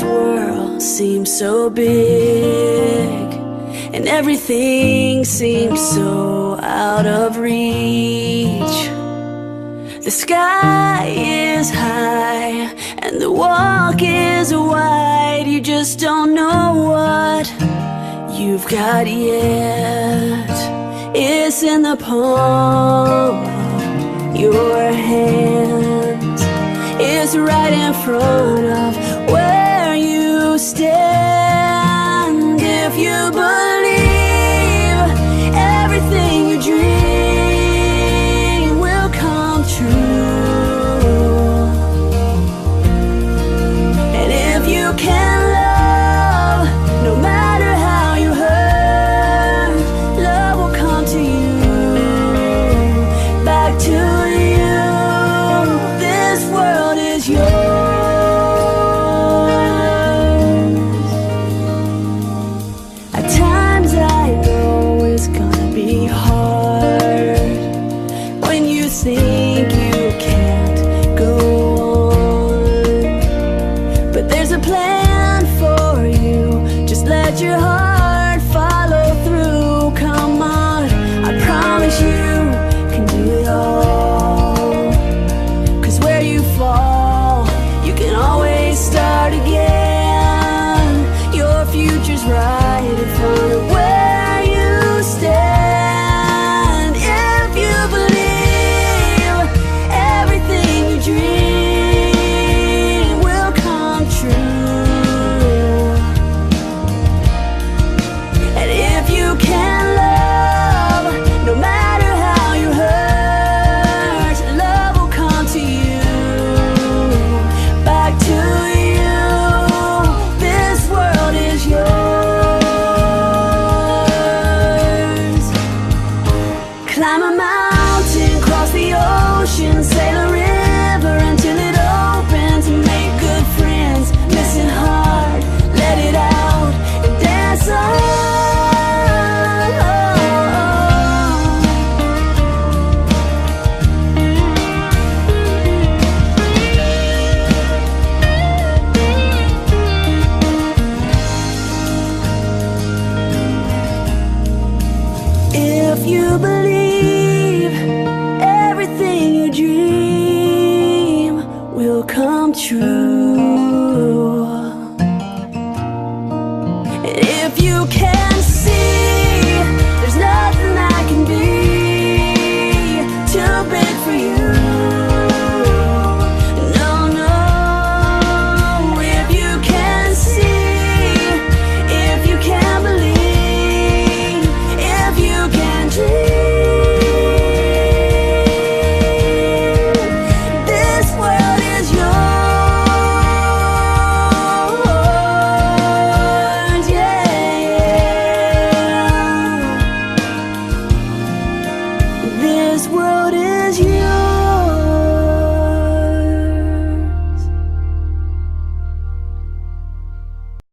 This world seems so big, and everything seems so out of reach. The sky is high and the walk is wide. You just don't know what you've got yet. It's in the palm of your hand. It's right in front of where you stand. If you believe everything you dream will come true, and if you can love, no matter how you hurt, love will come to you, back to you. This world is yours. At times I know it's gonna be hard when you think you can't go on, but there's a plan for you. Just let your heart follow through. Come on, I promise you can do it all. 'Cause where you fall, you can always start again. Your future's right in front of where you stand. If you believe everything you dream will come true, and if you can love, no matter how you hurt, love will come to you, back to you. This world is yours. Climb a mountain, cross the ocean, sail a river until it opens. Make good friends, listen hard, let it out, and dance on. If you believe everything you dream will come true, and if you can